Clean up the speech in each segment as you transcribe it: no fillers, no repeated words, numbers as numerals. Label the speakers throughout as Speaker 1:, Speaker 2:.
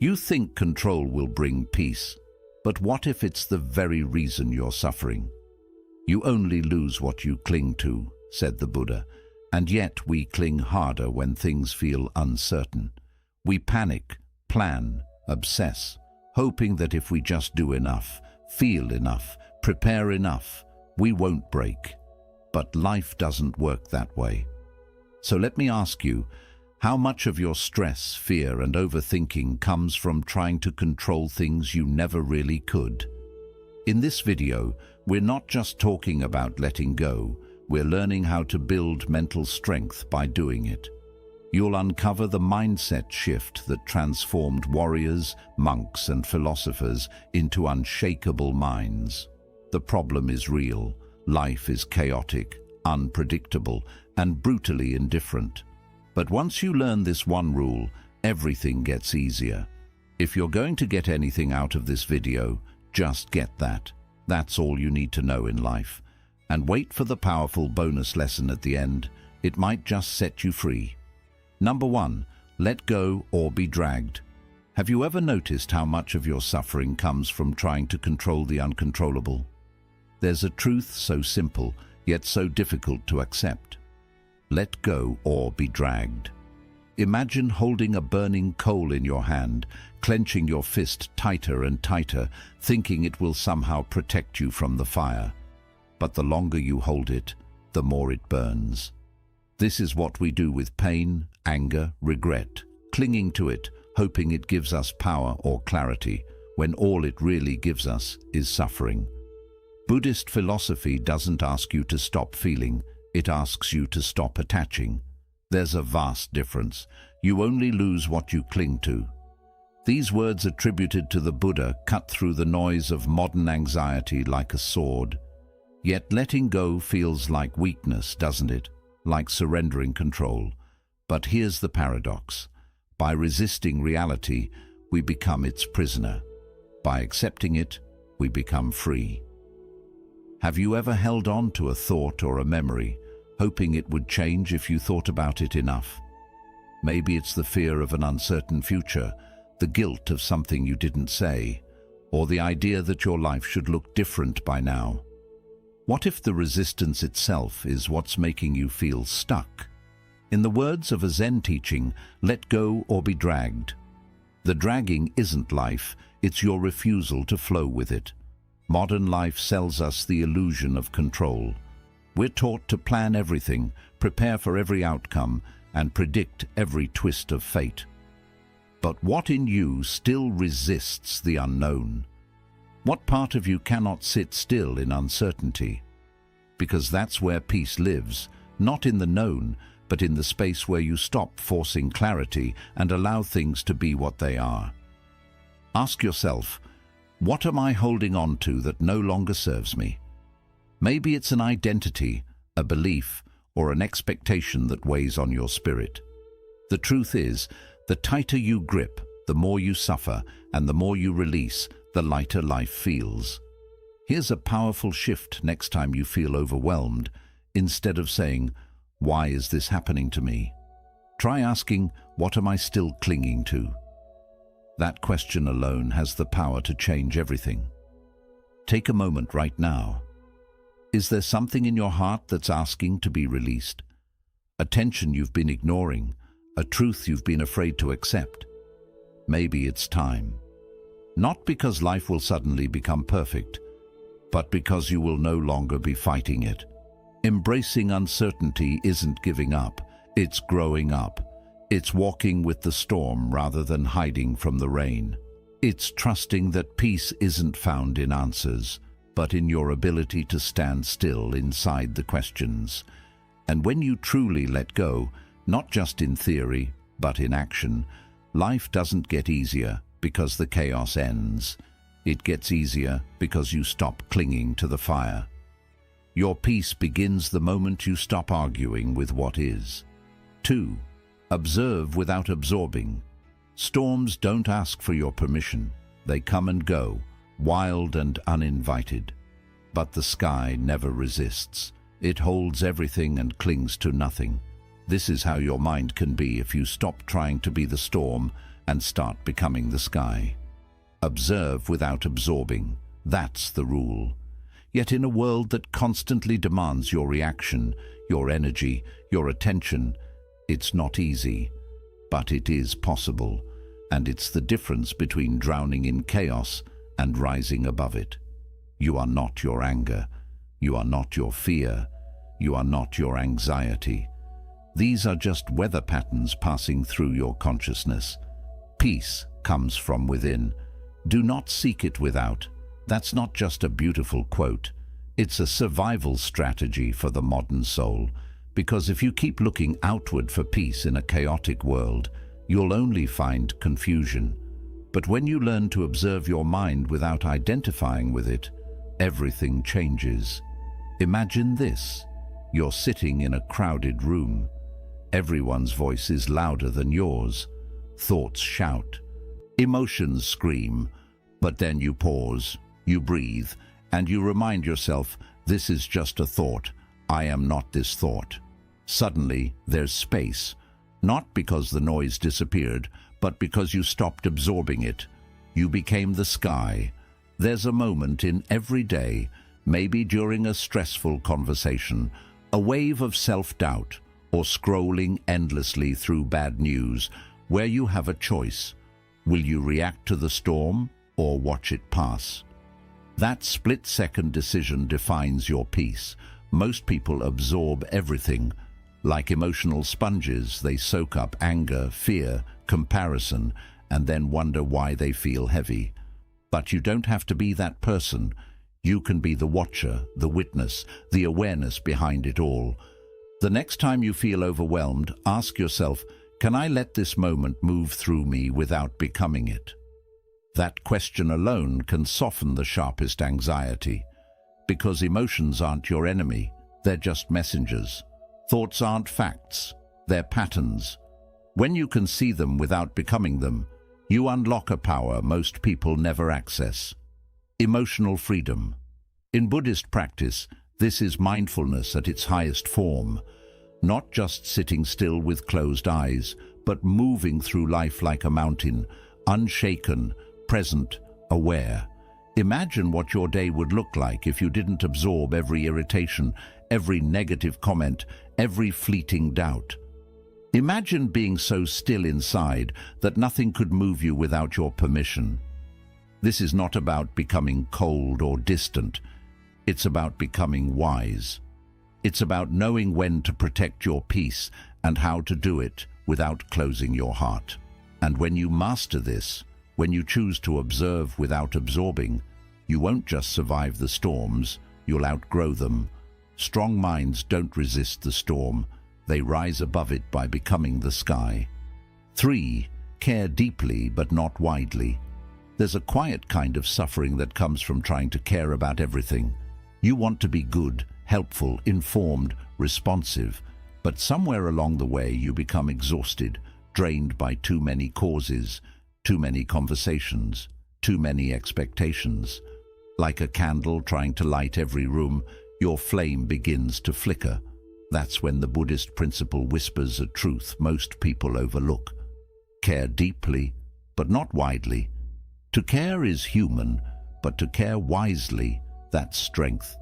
Speaker 1: You think control will bring peace, but what if it's the very reason you're suffering? You only lose what you cling to, said the Buddha, and yet we cling harder when things feel uncertain. We panic, plan, obsess, hoping that if we just do enough, feel enough, prepare enough, we won't break. But life doesn't work that way. So let me ask you, how much of your stress, fear, and overthinking comes from trying to control things you never really could? In this video, we're not just talking about letting go, we're learning how to build mental strength by doing it. You'll uncover the mindset shift that transformed warriors, monks, and philosophers into unshakable minds. The problem is real. Life is chaotic, unpredictable, and brutally indifferent. But once you learn this one rule, everything gets easier. If you're going to get anything out of this video, just get that. That's all you need to know in life. And wait for the powerful bonus lesson at the end. It might just set you free. Number 1, let go or be dragged. Have you ever noticed how much of your suffering comes from trying to control the uncontrollable? There's a truth so simple, yet so difficult to accept. Let go or be dragged. Imagine holding a burning coal in your hand, clenching your fist tighter and tighter, thinking it will somehow protect you from the fire. But the longer you hold it, the more it burns. This is what we do with pain, anger, regret, clinging to it, hoping it gives us power or clarity, when all it really gives us is suffering. Buddhist philosophy doesn't ask you to stop feeling, it asks you to stop attaching. There's a vast difference. You only lose what you cling to. These words attributed to the Buddha cut through the noise of modern anxiety like a sword. Yet letting go feels like weakness, doesn't it? Like surrendering control. But here's the paradox. By resisting reality, we become its prisoner. By accepting it, we become free. Have you ever held on to a thought or a memory, hoping it would change if you thought about it enough? Maybe it's the fear of an uncertain future, the guilt of something you didn't say, or the idea that your life should look different by now. What if the resistance itself is what's making you feel stuck? In the words of a Zen teaching, let go or be dragged. The dragging isn't life, it's your refusal to flow with it. Modern life sells us the illusion of control. We're taught to plan everything, prepare for every outcome, and predict every twist of fate. But what in you still resists the unknown? What part of you cannot sit still in uncertainty? Because that's where peace lives, not in the known, but in the space where you stop forcing clarity and allow things to be what they are. Ask yourself, what am I holding on to that no longer serves me? Maybe it's an identity, a belief, or an expectation that weighs on your spirit. The truth is, the tighter you grip, the more you suffer, and the more you release, the lighter life feels. Here's a powerful shift next time you feel overwhelmed. Instead of saying, "Why is this happening to me?" try asking, "What am I still clinging to?" That question alone has the power to change everything. Take a moment right now. Is there something in your heart that's asking to be released? A tension you've been ignoring, a truth you've been afraid to accept? Maybe it's time. Not because life will suddenly become perfect, but because you will no longer be fighting it. Embracing uncertainty isn't giving up, it's growing up. It's walking with the storm rather than hiding from the rain. It's trusting that peace isn't found in answers, but in your ability to stand still inside the questions. And when you truly let go, not just in theory, but in action, life doesn't get easier because the chaos ends. It gets easier because you stop clinging to the fire. Your peace begins the moment you stop arguing with what is. 2. Observe without absorbing. Storms don't ask for your permission. They come and go, wild and uninvited. But the sky never resists. It holds everything and clings to nothing. This is how your mind can be if you stop trying to be the storm and start becoming the sky. Observe without absorbing. That's the rule. Yet in a world that constantly demands your reaction, your energy, your attention, it's not easy. But it is possible, and it's the difference between drowning in chaos and rising above it. You are not your anger. You are not your fear. You are not your anxiety. These are just weather patterns passing through your consciousness. Peace comes from within. Do not seek it without. That's not just a beautiful quote. It's a survival strategy for the modern soul. Because if you keep looking outward for peace in a chaotic world, you'll only find confusion. But when you learn to observe your mind without identifying with it, everything changes. Imagine this. You're sitting in a crowded room. Everyone's voice is louder than yours. Thoughts shout. Emotions scream. But then you pause, you breathe, and you remind yourself, this is just a thought. I am not this thought. Suddenly, there's space. Not because the noise disappeared, but because you stopped absorbing it. You became the sky. There's a moment in every day, maybe during a stressful conversation, a wave of self-doubt, or scrolling endlessly through bad news, where you have a choice. Will you react to the storm or watch it pass? That split-second decision defines your peace. Most people absorb everything. Like emotional sponges, they soak up anger, fear, comparison, and then wonder why they feel heavy. But you don't have to be that person. You can be the watcher, the witness, the awareness behind it all. The next time you feel overwhelmed, ask yourself, can I let this moment move through me without becoming it? That question alone can soften the sharpest anxiety. Because emotions aren't your enemy, they're just messengers. Thoughts aren't facts, they're patterns. When you can see them without becoming them, you unlock a power most people never access. Emotional freedom. In Buddhist practice, this is mindfulness at its highest form. Not just sitting still with closed eyes, but moving through life like a mountain, unshaken, present, aware. Imagine what your day would look like if you didn't absorb every irritation, every negative comment, every fleeting doubt. Imagine being so still inside that nothing could move you without your permission. This is not about becoming cold or distant. It's about becoming wise. It's about knowing when to protect your peace and how to do it without closing your heart. And when you master this, when you choose to observe without absorbing, you won't just survive the storms, you'll outgrow them. Strong minds don't resist the storm. They rise above it by becoming the sky. 3. Care deeply but not widely. There's a quiet kind of suffering that comes from trying to care about everything. You want to be good, helpful, informed, responsive, but somewhere along the way you become exhausted, drained by too many causes, too many conversations, too many expectations. Like a candle trying to light every room, your flame begins to flicker. That's when the Buddhist principle whispers a truth most people overlook. Care deeply, but not widely. To care is human, but to care wisely, that's strength.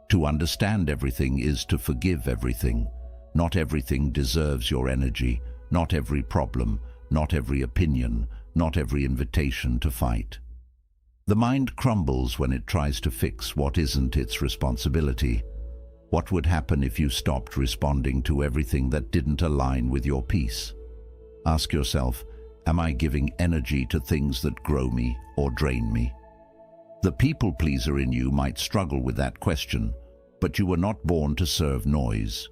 Speaker 1: To understand everything is to forgive everything. Not everything deserves your energy, not every problem, not every opinion, not every invitation to fight. The mind crumbles when it tries to fix what isn't its responsibility. What would happen if you stopped responding to everything that didn't align with your peace? Ask yourself, am I giving energy to things that grow me or drain me? The people pleaser in you might struggle with that question, but you were not born to serve noise.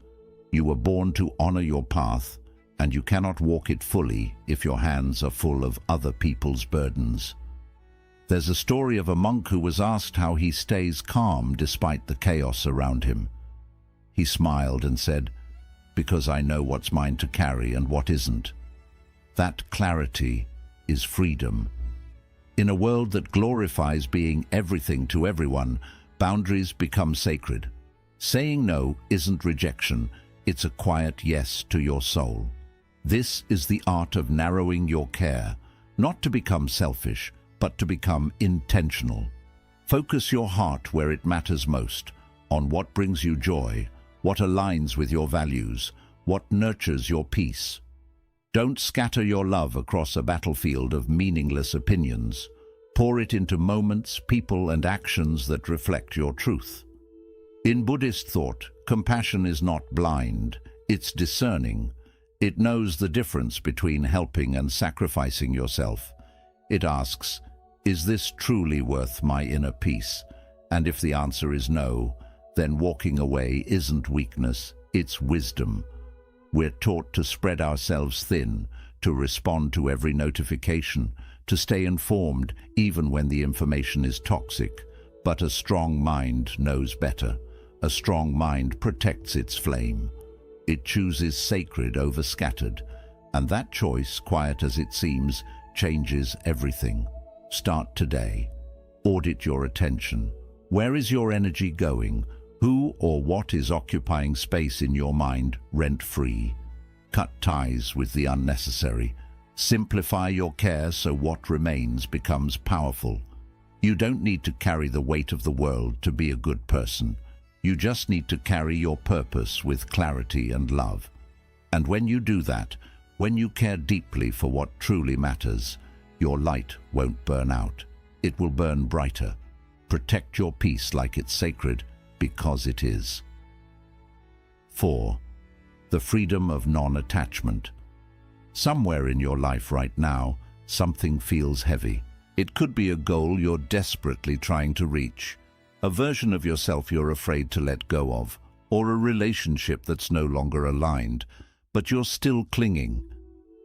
Speaker 1: You were born to honor your path, and you cannot walk it fully if your hands are full of other people's burdens. There's a story of a monk who was asked how he stays calm despite the chaos around him. He smiled and said, "Because I know what's mine to carry and what isn't." That clarity is freedom. In a world that glorifies being everything to everyone, boundaries become sacred. Saying no isn't rejection, it's a quiet yes to your soul. This is the art of narrowing your care, Not to become selfish, but to become intentional. Focus your heart where it matters most, on what brings you joy, what aligns with your values, what nurtures your peace. Don't scatter your love across a battlefield of meaningless opinions. Pour it into moments, people, and actions that reflect your truth. In Buddhist thought, compassion is not blind, it's discerning. It knows the difference between helping and sacrificing yourself. It asks, is this truly worth my inner peace? And if the answer is no, then walking away isn't weakness, it's wisdom. We're taught to spread ourselves thin, to respond to every notification, to stay informed even when the information is toxic. But a strong mind knows better. A strong mind protects its flame. It chooses sacred over scattered, and that choice, quiet as it seems, changes everything. Start today. Audit your attention. Where is your energy going? Who or what is occupying space in your mind rent-free? Cut ties with the unnecessary. Simplify your care so what remains becomes powerful. You don't need to carry the weight of the world to be a good person. You just need to carry your purpose with clarity and love. And when you do that, when you care deeply for what truly matters, your light won't burn out. It will burn brighter. Protect your peace like it's sacred, because it is. 4. The freedom of non-attachment. Somewhere in your life right now, something feels heavy. It could be a goal you're desperately trying to reach, a version of yourself you're afraid to let go of, or a relationship that's no longer aligned, but you're still clinging.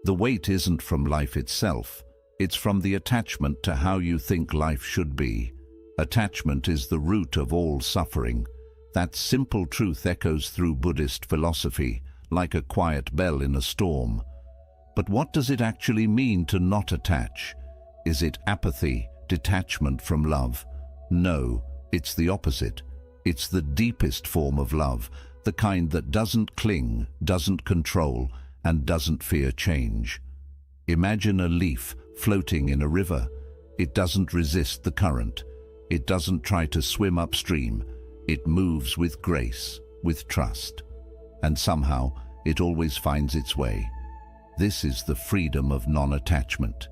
Speaker 1: The weight isn't from life itself, it's from the attachment to how you think life should be. Attachment is the root of all suffering. That simple truth echoes through Buddhist philosophy, like a quiet bell in a storm. But what does it actually mean to not attach? Is it apathy, detachment from love? No, it's the opposite. It's the deepest form of love, the kind that doesn't cling, doesn't control, and doesn't fear change. Imagine a leaf floating in a river. It doesn't resist the current. It doesn't try to swim upstream. It moves with grace, with trust. And somehow, it always finds its way. This is the freedom of non-attachment.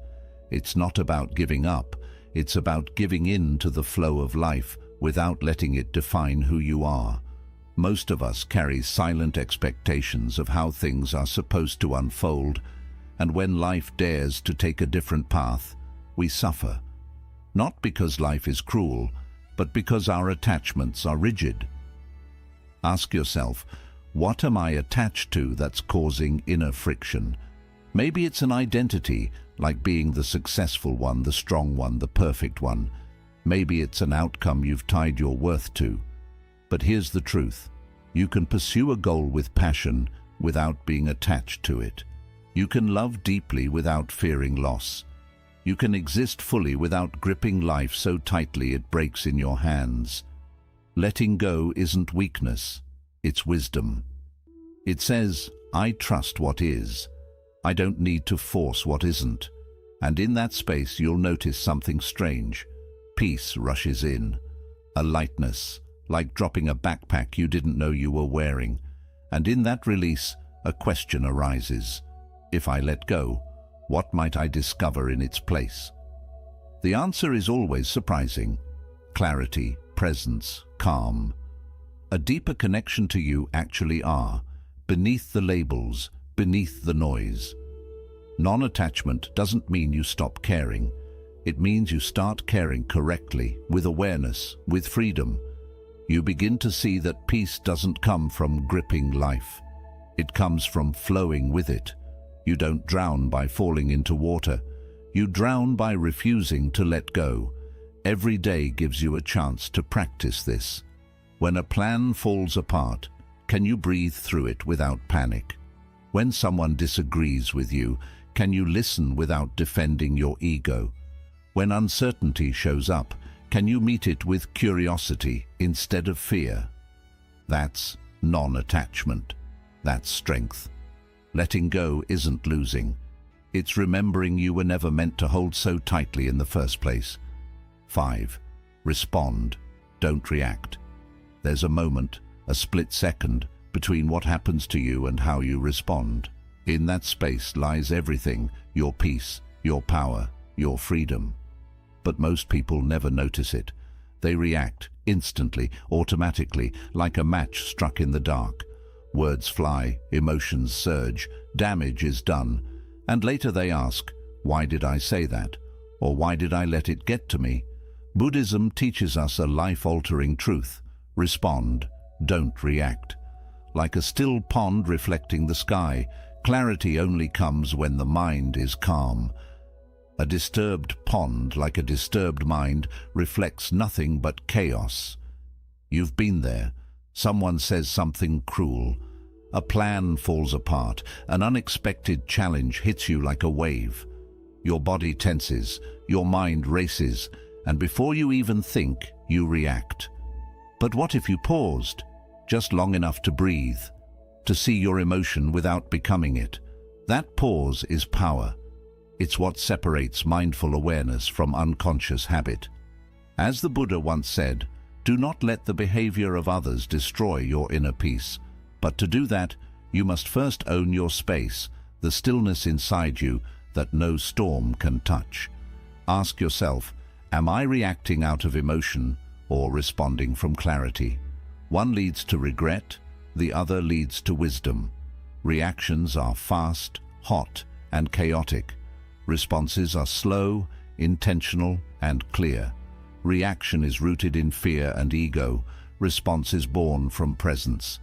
Speaker 1: It's not about giving up. It's about giving in to the flow of life without letting it define who you are. Most of us carry silent expectations of how things are supposed to unfold, and when life dares to take a different path, we suffer. Not because life is cruel, but because our attachments are rigid. Ask yourself, what am I attached to that's causing inner friction? Maybe it's an identity, like being the successful one, the strong one, the perfect one. Maybe it's an outcome you've tied your worth to. But here's the truth. You can pursue a goal with passion without being attached to it. You can love deeply without fearing loss. You can exist fully without gripping life so tightly it breaks in your hands. Letting go isn't weakness, it's wisdom. It says, I trust what is. I don't need to force what isn't. And in that space you'll notice something strange. Peace rushes in. A lightness, like dropping a backpack you didn't know you were wearing. And in that release, a question arises. If I let go, what might I discover in its place? The answer is always surprising. Clarity, presence, calm. A deeper connection to you actually are, beneath the labels, beneath the noise. Non-attachment doesn't mean you stop caring. It means you start caring correctly, with awareness, with freedom. You begin to see that peace doesn't come from gripping life. It comes from flowing with it. You don't drown by falling into water. You drown by refusing to let go. Every day gives you a chance to practice this. When a plan falls apart, can you breathe through it without panic? When someone disagrees with you, can you listen without defending your ego? When uncertainty shows up, can you meet it with curiosity instead of fear? That's non-attachment. That's strength. Letting go isn't losing. It's remembering you were never meant to hold so tightly in the first place. 5. Respond, don't react. There's a moment, a split second, between what happens to you and how you respond. In that space lies everything, your peace, your power, your freedom. But most people never notice it. They react instantly, automatically, like a match struck in the dark. Words fly, emotions surge, damage is done, and later they ask, why did I say that? Or why did I let it get to me? Buddhism teaches us a life-altering truth. Respond, don't react. Like a still pond reflecting the sky, clarity only comes when the mind is calm. A disturbed pond, like a disturbed mind, reflects nothing but chaos. You've been there. Someone says something cruel. A plan falls apart. An unexpected challenge hits you like a wave. Your body tenses, your mind races, and before you even think, you react. But what if you paused, just long enough to breathe, to see your emotion without becoming it? That pause is power. It's what separates mindful awareness from unconscious habit. As the Buddha once said, do not let the behavior of others destroy your inner peace. But to do that, you must first own your space, the stillness inside you that no storm can touch. Ask yourself, am I reacting out of emotion or responding from clarity? One leads to regret, the other leads to wisdom. Reactions are fast, hot, and chaotic. Responses are slow, intentional, and clear. Reaction is rooted in fear and ego. Response is born from presence.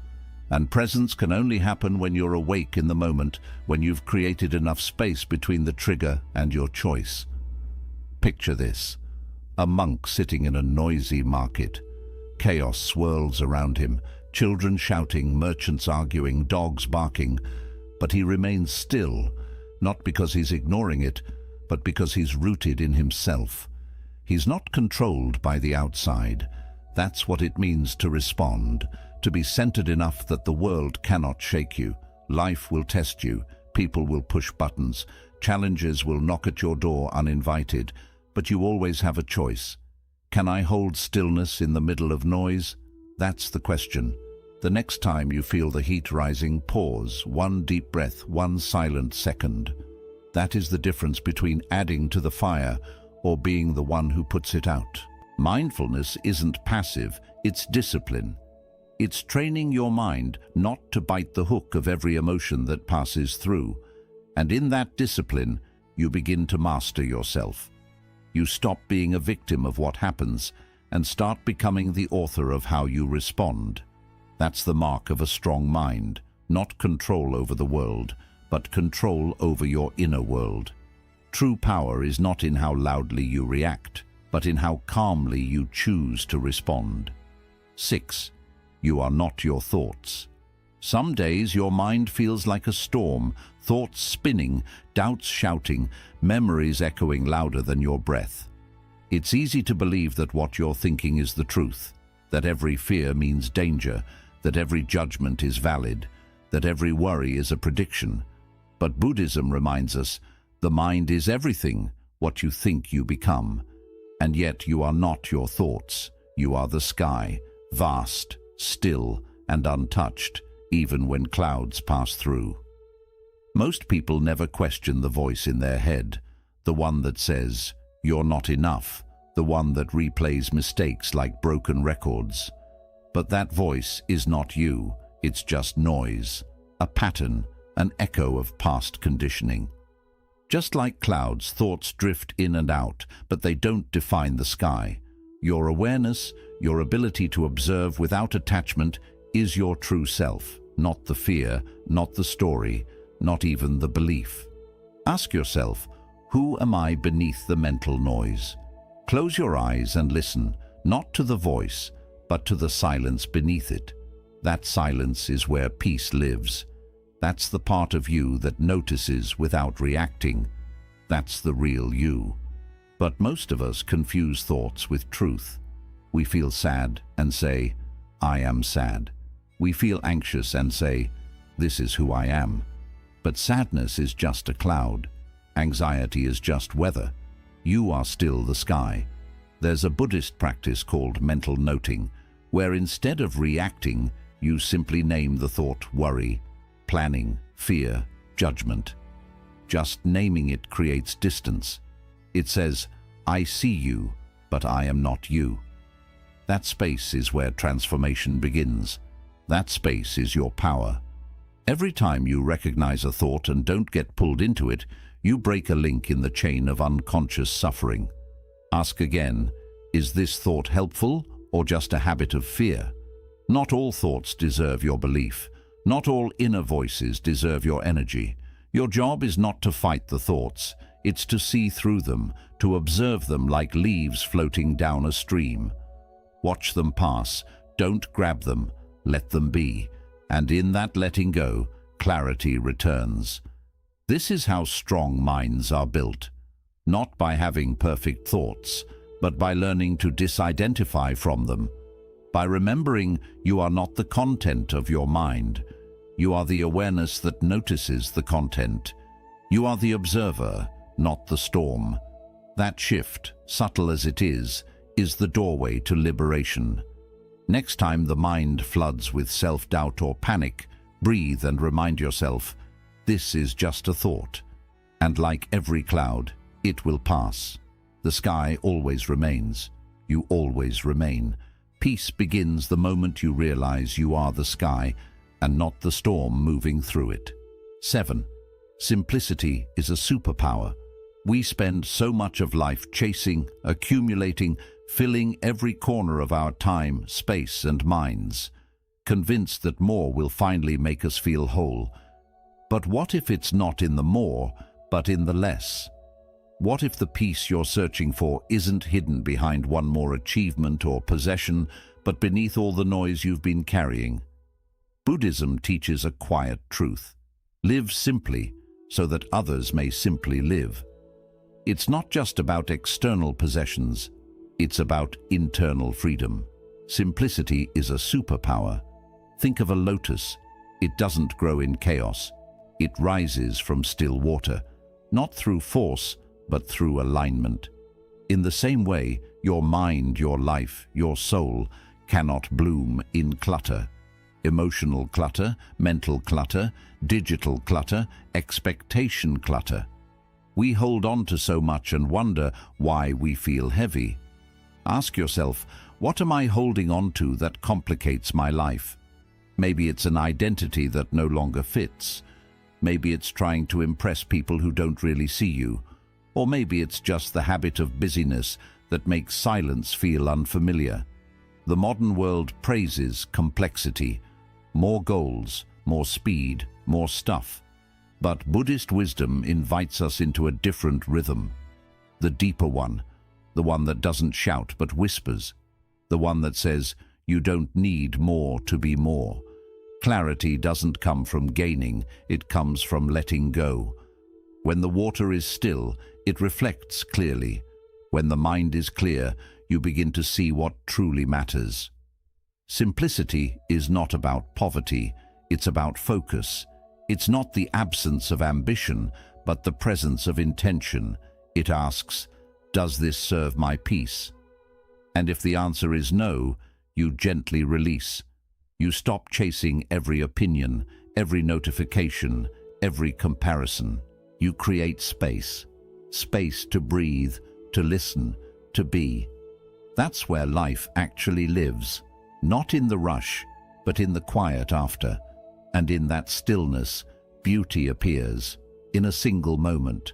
Speaker 1: And presence can only happen when you're awake in the moment, when you've created enough space between the trigger and your choice. Picture this: a monk sitting in a noisy market. Chaos swirls around him, children shouting, merchants arguing, dogs barking. But he remains still, not because he's ignoring it, but because he's rooted in himself. He's not controlled by the outside. That's what it means to respond, to be centered enough that the world cannot shake you. Life will test you, people will push buttons, challenges will knock at your door uninvited, but you always have a choice. Can I hold stillness in the middle of noise? That's the question. The next time you feel the heat rising, pause, one deep breath, one silent second. That is the difference between adding to the fire or being the one who puts it out. Mindfulness isn't passive, it's discipline. It's training your mind not to bite the hook of every emotion that passes through. And in that discipline, you begin to master yourself. You stop being a victim of what happens and start becoming the author of how you respond. That's the mark of a strong mind, not control over the world, but control over your inner world. True power is not in how loudly you react, but in how calmly you choose to respond. 6. You are not your thoughts. Some days your mind feels like a storm, thoughts spinning, doubts shouting, memories echoing louder than your breath. It's easy to believe that what you're thinking is the truth, that every fear means danger, that every judgment is valid, that every worry is a prediction. But Buddhism reminds us, the mind is everything, what you think you become. And yet you are not your thoughts. You are the sky, vast, still, and untouched, even when clouds pass through. Most people never question the voice in their head, the one that says, "You're not enough," the one that replays mistakes like broken records. But that voice is not you, it's just noise, a pattern, an echo of past conditioning. Just like clouds, thoughts drift in and out, but they don't define the sky. Your awareness, your ability to observe without attachment, is your true self, not the fear, not the story, not even the belief. Ask yourself, who am I beneath the mental noise? Close your eyes and listen, not to the voice, but to the silence beneath it. That silence is where peace lives. That's the part of you that notices without reacting. That's the real you. But most of us confuse thoughts with truth. We feel sad and say, "I am sad." We feel anxious and say, "This is who I am." But sadness is just a cloud. Anxiety is just weather. You are still the sky. There's a Buddhist practice called mental noting, where instead of reacting, you simply name the thought worry, planning, fear, judgment. Just naming it creates distance. It says, I see you, but I am not you. That space is where transformation begins. That space is your power. Every time you recognize a thought and don't get pulled into it, you break a link in the chain of unconscious suffering. Ask again, is this thought helpful or just a habit of fear? Not all thoughts deserve your belief. Not all inner voices deserve your energy. Your job is not to fight the thoughts. It's to see through them, to observe them like leaves floating down a stream. Watch them pass. Don't grab them. Let them be. And in that letting go, clarity returns. This is how strong minds are built. Not by having perfect thoughts, but by learning to disidentify from them. By remembering you are not the content of your mind. You are the awareness that notices the content. You are the observer, not the storm. That shift, subtle as it is the doorway to liberation. Next time the mind floods with self-doubt or panic, breathe and remind yourself, this is just a thought. And like every cloud, it will pass. The sky always remains. You always remain. Peace begins the moment you realize you are the sky and not the storm moving through it. 7. Simplicity is a superpower. We spend so much of life chasing, accumulating, filling every corner of our time, space, and minds, convinced that more will finally make us feel whole. But what if it's not in the more, but in the less? What if the peace you're searching for isn't hidden behind one more achievement or possession, but beneath all the noise you've been carrying? Buddhism teaches a quiet truth. Live simply, so that others may simply live. It's not just about external possessions. It's about internal freedom. Simplicity is a superpower. Think of a lotus. It doesn't grow in chaos. It rises from still water, not through force, but through alignment. In the same way, your mind, your life, your soul cannot bloom in clutter. Emotional clutter, mental clutter, digital clutter, expectation clutter. We hold on to so much and wonder why we feel heavy. Ask yourself, what am I holding on to that complicates my life? Maybe it's an identity that no longer fits. Maybe it's trying to impress people who don't really see you. Or maybe it's just the habit of busyness that makes silence feel unfamiliar. The modern world praises complexity, more goals, more speed, more stuff. But Buddhist wisdom invites us into a different rhythm. The deeper one, the one that doesn't shout but whispers, the one that says, you don't need more to be more. Clarity doesn't come from gaining, it comes from letting go. When the water is still, it reflects clearly. When the mind is clear, you begin to see what truly matters. Simplicity is not about poverty, it's about focus. It's not the absence of ambition, but the presence of intention. It asks, does this serve my peace? And if the answer is no, you gently release. You stop chasing every opinion, every notification, every comparison. You create space. Space to breathe, to listen, to be. That's where life actually lives. Not in the rush, but in the quiet after. And in that stillness, beauty appears. In a single moment.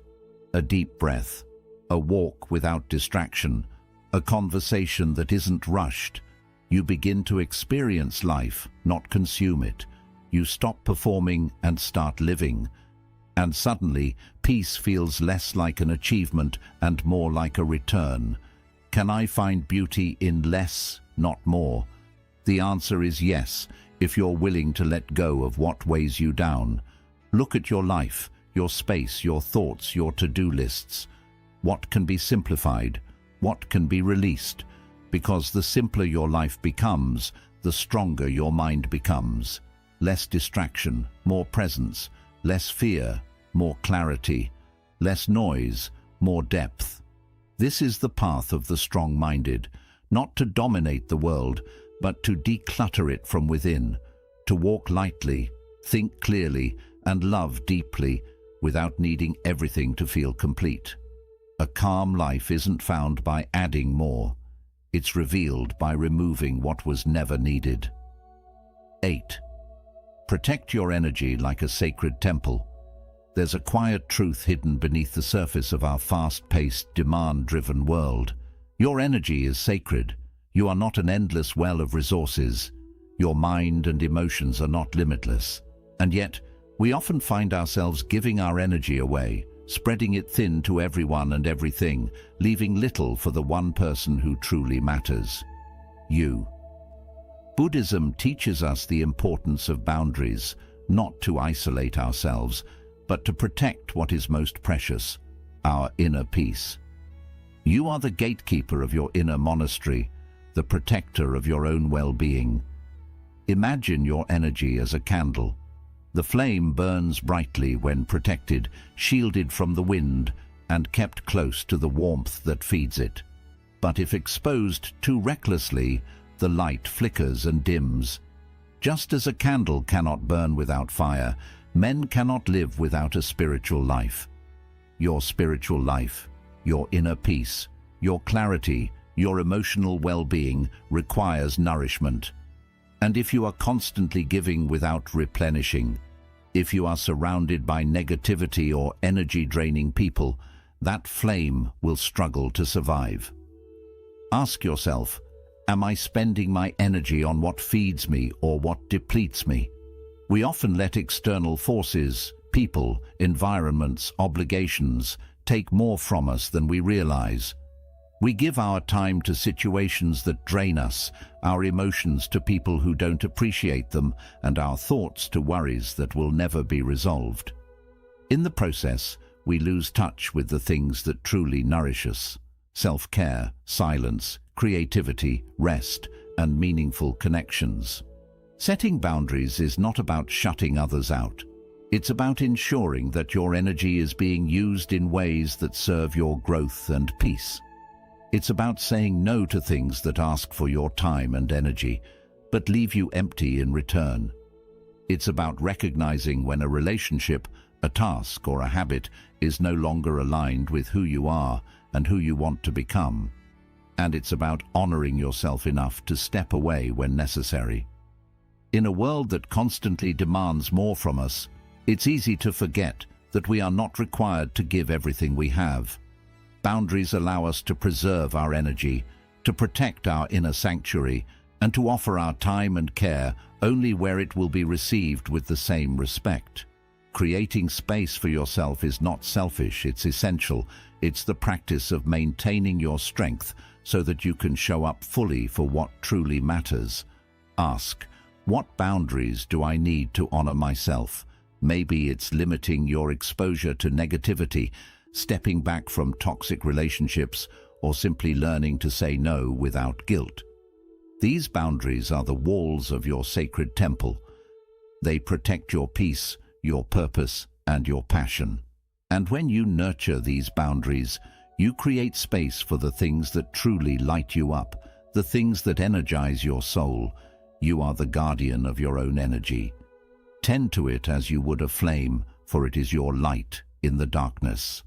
Speaker 1: A deep breath. A walk without distraction. A conversation that isn't rushed. You begin to experience life, not consume it. You stop performing and start living. And suddenly, peace feels less like an achievement and more like a return. Can I find beauty in less, not more? The answer is yes, if you're willing to let go of what weighs you down. Look at your life, your space, your thoughts, your to-do lists. What can be simplified? What can be released? Because the simpler your life becomes, the stronger your mind becomes. Less distraction, more presence, less fear, more clarity. less noise, more depth. This is the path of the strong-minded, not to dominate the world, but to declutter it from within, to walk lightly, think clearly, and love deeply, without needing everything to feel complete. A calm life isn't found by adding more. It's revealed by removing what was never needed. 8. Protect your energy like a sacred temple. There's a quiet truth hidden beneath the surface of our fast-paced, demand-driven world. Your energy is sacred. You are not an endless well of resources. Your mind and emotions are not limitless. And yet, we often find ourselves giving our energy away, spreading it thin to everyone and everything, leaving little for the one person who truly matters: you. Buddhism teaches us the importance of boundaries, not to isolate ourselves, but to protect what is most precious, our inner peace. You are the gatekeeper of your inner monastery, the protector of your own well-being. Imagine your energy as a candle. The flame burns brightly when protected, shielded from the wind, and kept close to the warmth that feeds it. But if exposed too recklessly, the light flickers and dims. Just as a candle cannot burn without fire, men cannot live without a spiritual life. Your spiritual life, your inner peace, your clarity, your emotional well-being requires nourishment. And if you are constantly giving without replenishing, if you are surrounded by negativity or energy-draining people, that flame will struggle to survive. Ask yourself, am I spending my energy on what feeds me or what depletes me? We often let external forces, people, environments, obligations, take more from us than we realize. We give our time to situations that drain us, our emotions to people who don't appreciate them, and our thoughts to worries that will never be resolved. In the process, we lose touch with the things that truly nourish us: self-care, silence, creativity, rest, and meaningful connections. Setting boundaries is not about shutting others out. It's about ensuring that your energy is being used in ways that serve your growth and peace. It's about saying no to things that ask for your time and energy, but leave you empty in return. It's about recognizing when a relationship, a task, or a habit is no longer aligned with who you are and who you want to become. And it's about honoring yourself enough to step away when necessary. In a world that constantly demands more from us, it's easy to forget that we are not required to give everything we have. Boundaries allow us to preserve our energy, to protect our inner sanctuary, and to offer our time and care only where it will be received with the same respect. Creating space for yourself is not selfish, it's essential. It's the practice of maintaining your strength so that you can show up fully for what truly matters. Ask, what boundaries do I need to honor myself? Maybe it's limiting your exposure to negativity, stepping back from toxic relationships, or simply learning to say no without guilt. These boundaries are the walls of your sacred temple. They protect your peace, your purpose, and your passion. And when you nurture these boundaries, you create space for the things that truly light you up, the things that energize your soul. You are the guardian of your own energy. Tend to it as you would a flame, for it is your light in the darkness.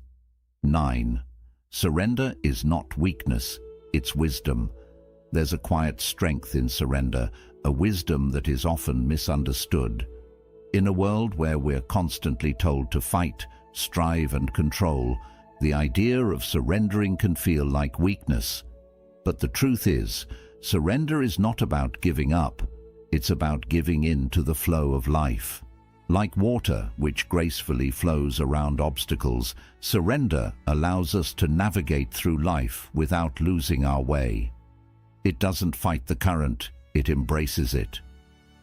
Speaker 1: 9. Surrender is not weakness, it's wisdom. There's a quiet strength in surrender, a wisdom that is often misunderstood. In a world where we're constantly told to fight, strive, and control, the idea of surrendering can feel like weakness. But the truth is, surrender is not about giving up. It's about giving in to the flow of life. Like water, which gracefully flows around obstacles, surrender allows us to navigate through life without losing our way. It doesn't fight the current, it embraces it.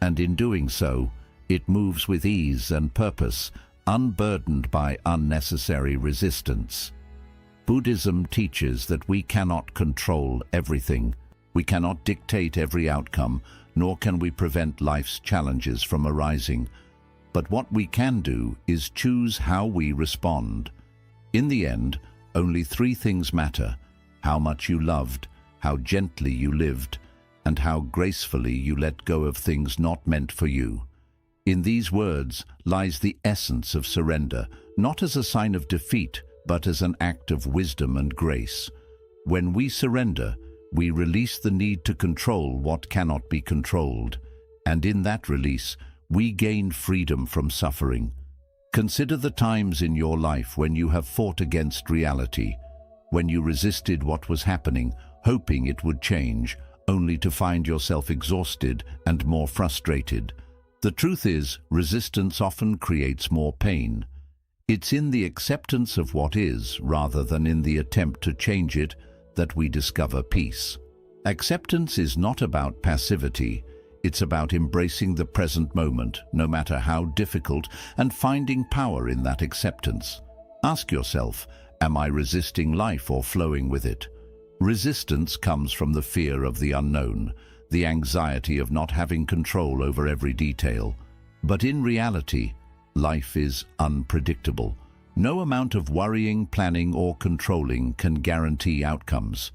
Speaker 1: And in doing so, it moves with ease and purpose, unburdened by unnecessary resistance. Buddhism teaches that we cannot control everything. We cannot dictate every outcome, nor can we prevent life's challenges from arising. But what we can do is choose how we respond. In the end, only three things matter: how much you loved, how gently you lived, and how gracefully you let go of things not meant for you. In these words lies the essence of surrender, not as a sign of defeat, but as an act of wisdom and grace. When we surrender, we release the need to control what cannot be controlled, and in that release, we gain freedom from suffering. Consider the times in your life when you have fought against reality, when you resisted what was happening, hoping it would change, only to find yourself exhausted and more frustrated. The truth is, resistance often creates more pain. It's in the acceptance of what is, rather than in the attempt to change it, that we discover peace. Acceptance is not about passivity. It's about embracing the present moment, no matter how difficult, and finding power in that acceptance. Ask yourself, am I resisting life or flowing with it? Resistance comes from the fear of the unknown, the anxiety of not having control over every detail. But in reality, life is unpredictable. No amount of worrying, planning, or controlling can guarantee outcomes.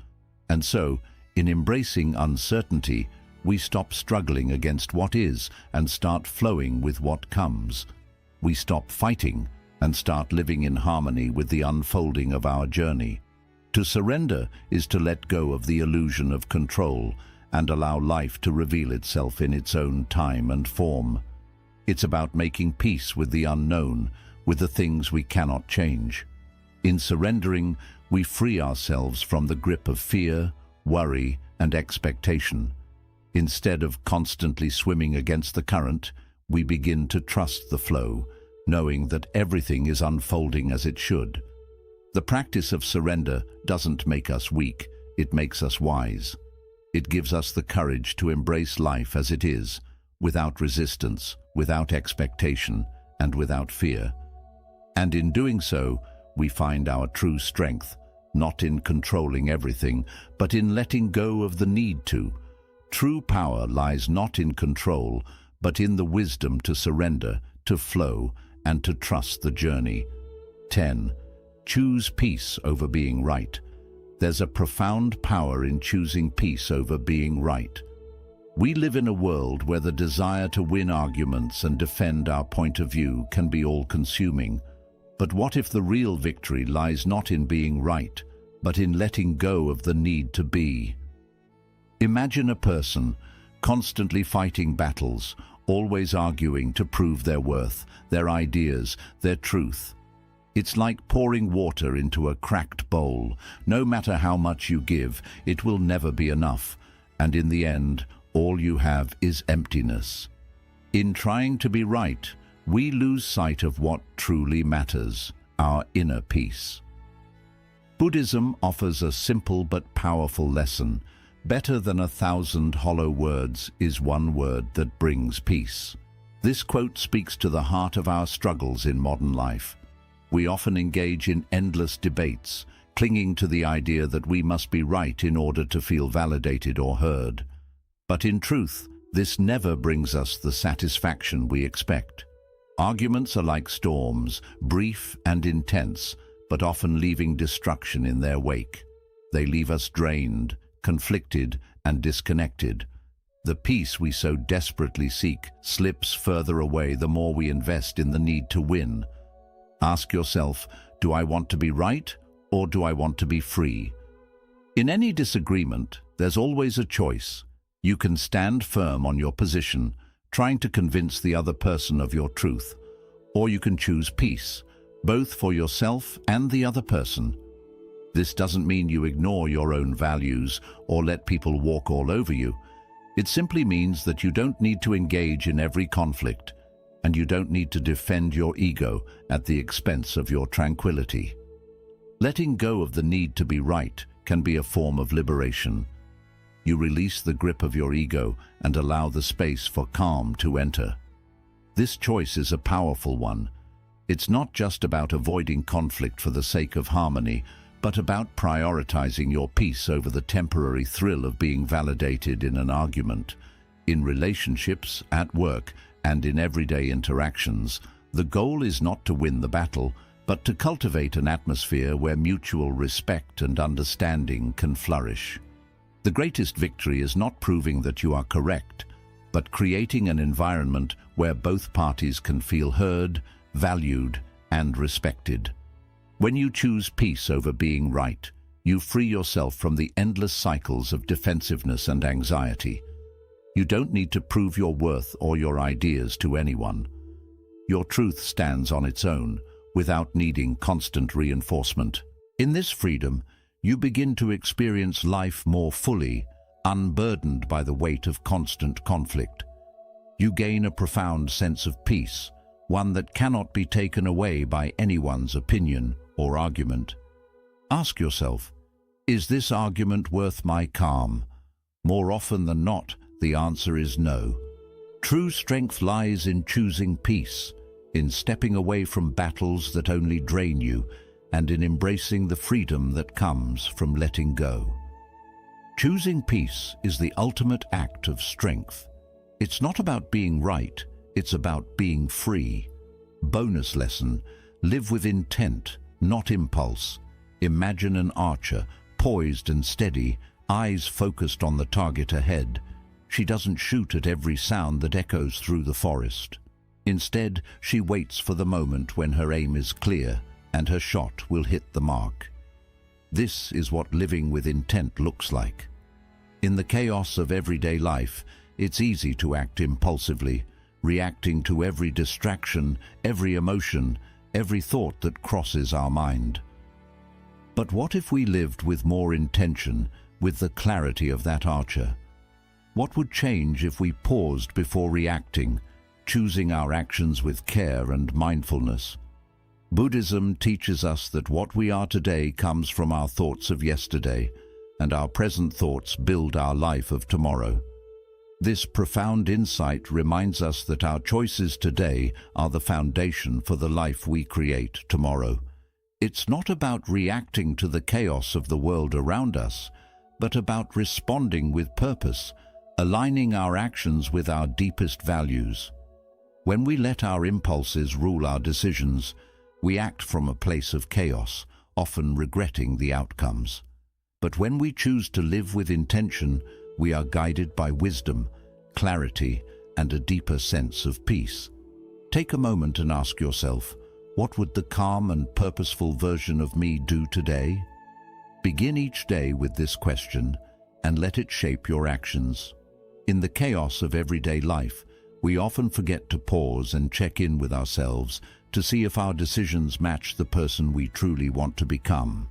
Speaker 1: And so, in embracing uncertainty, we stop struggling against what is and start flowing with what comes. We stop fighting and start living in harmony with the unfolding of our journey. To surrender is to let go of the illusion of control and allow life to reveal itself in its own time and form. It's about making peace with the unknown, with the things we cannot change. In surrendering, we free ourselves from the grip of fear, worry, and expectation. Instead of constantly swimming against the current, we begin to trust the flow, knowing that everything is unfolding as it should. The practice of surrender doesn't make us weak, it makes us wise. It gives us the courage to embrace life as it is, without resistance, without expectation, and without fear. And in doing so, we find our true strength, not in controlling everything, but in letting go of the need to. True power lies not in control, but in the wisdom to surrender, to flow, and to trust the journey. 10. Choose peace over being right. There's a profound power in choosing peace over being right. We live in a world where the desire to win arguments and defend our point of view can be all-consuming. But what if the real victory lies not in being right, but in letting go of the need to be? Imagine a person constantly fighting battles, always arguing to prove their worth, their ideas, their truth. It's like pouring water into a cracked bowl. No matter how much you give, it will never be enough, and in the end, all you have is emptiness. In trying to be right, we lose sight of what truly matters, our inner peace. Buddhism offers a simple but powerful lesson. Better than 1,000 hollow words is one word that brings peace. This quote speaks to the heart of our struggles in modern life. We often engage in endless debates, clinging to the idea that we must be right in order to feel validated or heard. But in truth, this never brings us the satisfaction we expect. Arguments are like storms, brief and intense, but often leaving destruction in their wake. They leave us drained, conflicted, and disconnected. The peace we so desperately seek slips further away the more we invest in the need to win. Ask yourself, do I want to be right, or do I want to be free? In any disagreement, there's always a choice. You can stand firm on your position, trying to convince the other person of your truth, or you can choose peace, both for yourself and the other person. This doesn't mean you ignore your own values or let people walk all over you. It simply means that you don't need to engage in every conflict, and you don't need to defend your ego at the expense of your tranquility. Letting go of the need to be right can be a form of liberation. You release the grip of your ego and allow the space for calm to enter. This choice is a powerful one. It's not just about avoiding conflict for the sake of harmony, but about prioritizing your peace over the temporary thrill of being validated in an argument. In relationships, at work, and in everyday interactions, the goal is not to win the battle, but to cultivate an atmosphere where mutual respect and understanding can flourish. The greatest victory is not proving that you are correct, but creating an environment where both parties can feel heard, valued, and respected. When you choose peace over being right, you free yourself from the endless cycles of defensiveness and anxiety. You don't need to prove your worth or your ideas to anyone. Your truth stands on its own, without needing constant reinforcement. In this freedom, you begin to experience life more fully, unburdened by the weight of constant conflict. You gain a profound sense of peace, one that cannot be taken away by anyone's opinion or argument. Ask yourself, is this argument worth my calm? More often than not, the answer is no. True strength lies in choosing peace, in stepping away from battles that only drain you, and in embracing the freedom that comes from letting go. Choosing peace is the ultimate act of strength. It's not about being right, it's about being free. Bonus lesson: live with intent, not impulse. Imagine an archer, poised and steady, eyes focused on the target ahead. She doesn't shoot at every sound that echoes through the forest. Instead, she waits for the moment when her aim is clear and her shot will hit the mark. This is what living with intent looks like. In the chaos of everyday life, it's easy to act impulsively, reacting to every distraction, every emotion, every thought that crosses our mind. But what if we lived with more intention, with the clarity of that archer? What would change if we paused before reacting, choosing our actions with care and mindfulness? Buddhism teaches us that what we are today comes from our thoughts of yesterday, and our present thoughts build our life of tomorrow. This profound insight reminds us that our choices today are the foundation for the life we create tomorrow. It's not about reacting to the chaos of the world around us, but about responding with purpose, aligning our actions with our deepest values. When we let our impulses rule our decisions, we act from a place of chaos, often regretting the outcomes. But when we choose to live with intention, we are guided by wisdom, clarity, and a deeper sense of peace. Take a moment and ask yourself, what would the calm and purposeful version of me do today? Begin each day with this question and let it shape your actions. In the chaos of everyday life, we often forget to pause and check in with ourselves to see if our decisions match the person we truly want to become.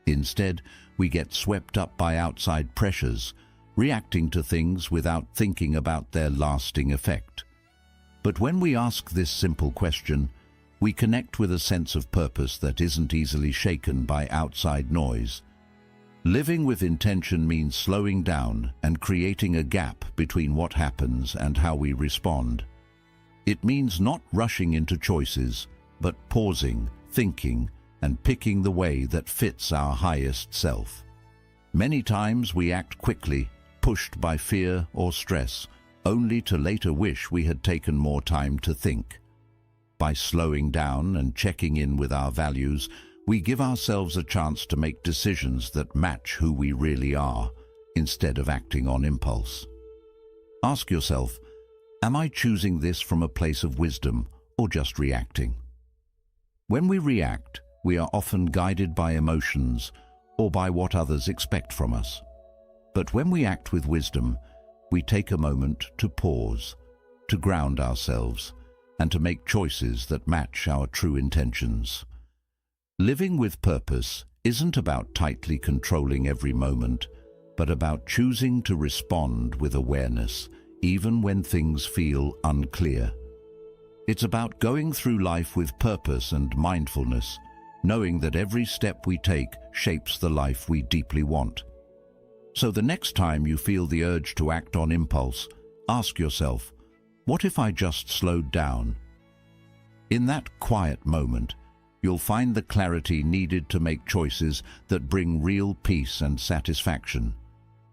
Speaker 1: Instead, we get swept up by outside pressures, reacting to things without thinking about their lasting effect. But when we ask this simple question, we connect with a sense of purpose that isn't easily shaken by outside noise. Living with intention means slowing down and creating a gap between what happens and how we respond. It means not rushing into choices, but pausing, thinking, and picking the way that fits our highest self. Many times we act quickly, pushed by fear or stress, only to later wish we had taken more time to think. By slowing down and checking in with our values, we give ourselves a chance to make decisions that match who we really are, instead of acting on impulse. Ask yourself, am I choosing this from a place of wisdom or just reacting? When we react, we are often guided by emotions or by what others expect from us. But when we act with wisdom, we take a moment to pause, to ground ourselves, and to make choices that match our true intentions. Living with purpose isn't about tightly controlling every moment, but about choosing to respond with awareness, even when things feel unclear. It's about going through life with purpose and mindfulness, knowing that every step we take shapes the life we deeply want. So the next time you feel the urge to act on impulse, ask yourself, what if I just slowed down? In that quiet moment, you'll find the clarity needed to make choices that bring real peace and satisfaction.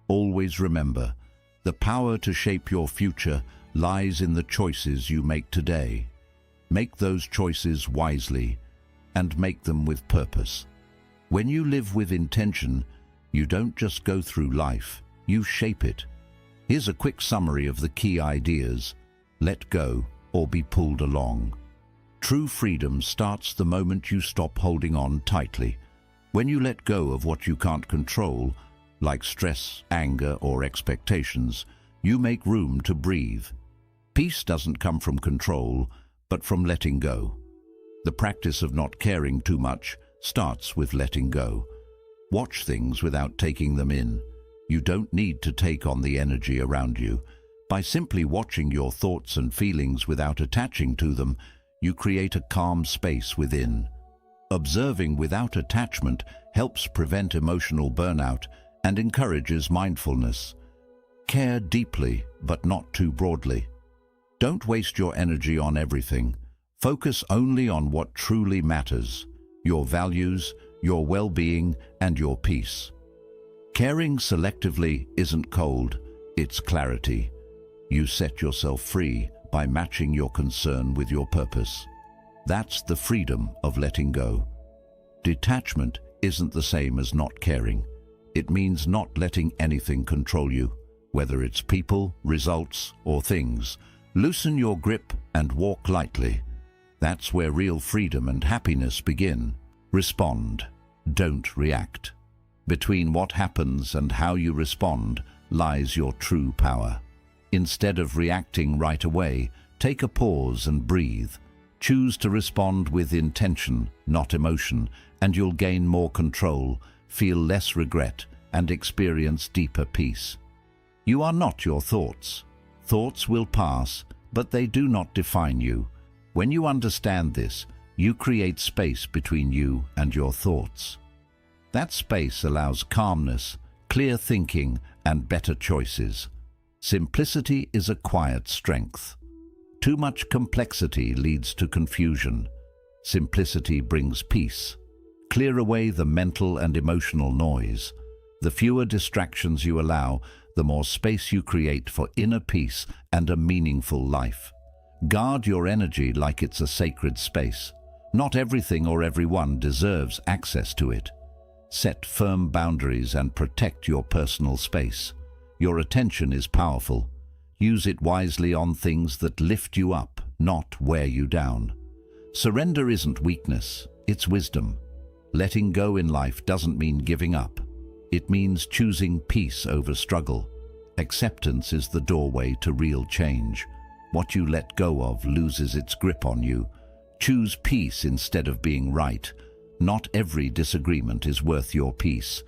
Speaker 1: Always remember, the power to shape your future lies in the choices you make today. Make those choices wisely, and make them with purpose. When you live with intention, you don't just go through life, you shape it. Here's a quick summary of the key ideas. Let go or be pulled along. True freedom starts the moment you stop holding on tightly. When you let go of what you can't control, like stress, anger, or expectations, you make room to breathe. Peace doesn't come from control, but from letting go. The practice of not caring too much starts with letting go. Watch things without taking them in. You don't need to take on the energy around you. By simply watching your thoughts and feelings without attaching to them, you create a calm space within. Observing without attachment helps prevent emotional burnout and encourages mindfulness. Care deeply, but not too broadly. Don't waste your energy on everything. Focus only on what truly matters: your values, your well-being, and your peace. Caring selectively isn't cold, it's clarity. You set yourself free by matching your concern with your purpose. That's the freedom of letting go. Detachment isn't the same as not caring. It means not letting anything control you, whether it's people, results, or things. Loosen your grip and walk lightly. That's where real freedom and happiness begin. Respond, don't react. Between what happens and how you respond lies your true power. Instead of reacting right away, take a pause and breathe. Choose to respond with intention, not emotion, and you'll gain more control, feel less regret, and experience deeper peace. You are not your thoughts. Thoughts will pass, but they do not define you. When you understand this, you create space between you and your thoughts. That space allows calmness, clear thinking, and better choices. Simplicity is a quiet strength. Too much complexity leads to confusion. Simplicity brings peace. Clear away the mental and emotional noise. The fewer distractions you allow, the more space you create for inner peace and a meaningful life. Guard your energy like it's a sacred space. Not everything or everyone deserves access to it. Set firm boundaries and protect your personal space. Your attention is powerful. Use it wisely on things that lift you up, not wear you down. Surrender isn't weakness, it's wisdom. Letting go in life doesn't mean giving up. It means choosing peace over struggle. Acceptance is the doorway to real change. What you let go of loses its grip on you. Choose peace instead of being right. Not every disagreement is worth your peace.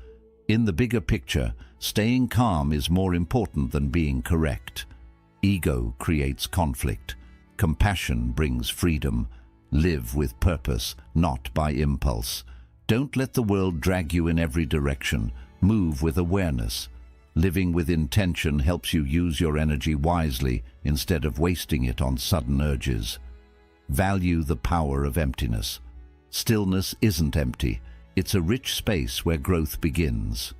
Speaker 1: In the bigger picture, staying calm is more important than being correct. Ego creates conflict. Compassion brings freedom. Live with purpose, not by impulse. Don't let the world drag you in every direction. Move with awareness. Living with intention helps you use your energy wisely instead of wasting it on sudden urges. Value the power of emptiness. Stillness isn't empty. It's a rich space where growth begins.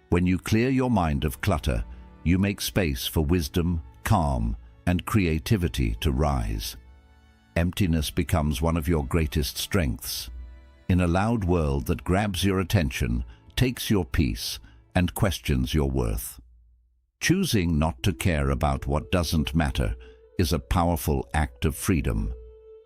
Speaker 1: When you clear your mind of clutter, you make space for wisdom, calm, and creativity to rise. Emptiness becomes one of your greatest strengths. In a loud world that grabs your attention, takes your peace, and questions your worth. Choosing not to care about what doesn't matter is a powerful act of freedom.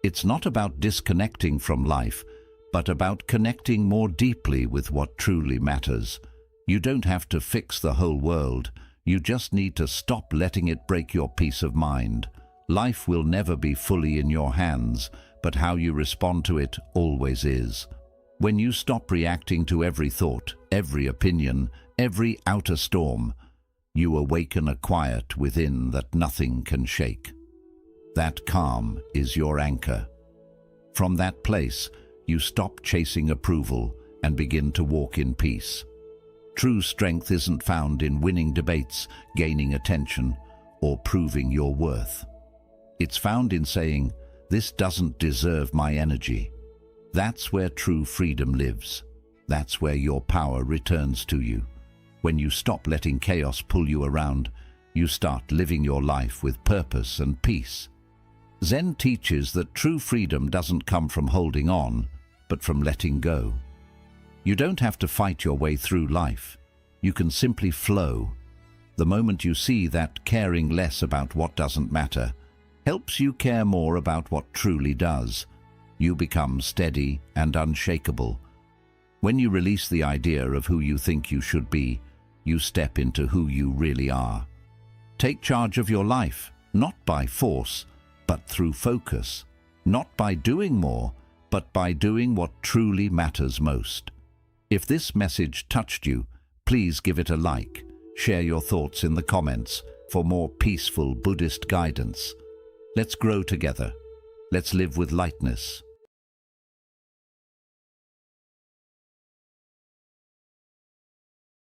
Speaker 1: It's not about disconnecting from life, but about connecting more deeply with what truly matters. You don't have to fix the whole world. You just need to stop letting it break your peace of mind. Life will never be fully in your hands, but how you respond to it always is. When you stop reacting to every thought, every opinion, every outer storm, you awaken a quiet within that nothing can shake. That calm is your anchor. From that place, you stop chasing approval and begin to walk in peace. True strength isn't found in winning debates, gaining attention, or proving your worth. It's found in saying, "This doesn't deserve my energy." That's where true freedom lives. That's where your power returns to you. When you stop letting chaos pull you around, you start living your life with purpose and peace. Zen teaches that true freedom doesn't come from holding on, but from letting go. You don't have to fight your way through life. You can simply flow. The moment you see that caring less about what doesn't matter helps you care more about what truly does, you become steady and unshakable. When you release the idea of who you think you should be, you step into who you really are. Take charge of your life, not by force, but through focus. Not by doing more, but by doing what truly matters most. If this message touched you, please give it a like. Share your thoughts in the comments for more peaceful Buddhist guidance. Let's grow together. Let's live with lightness.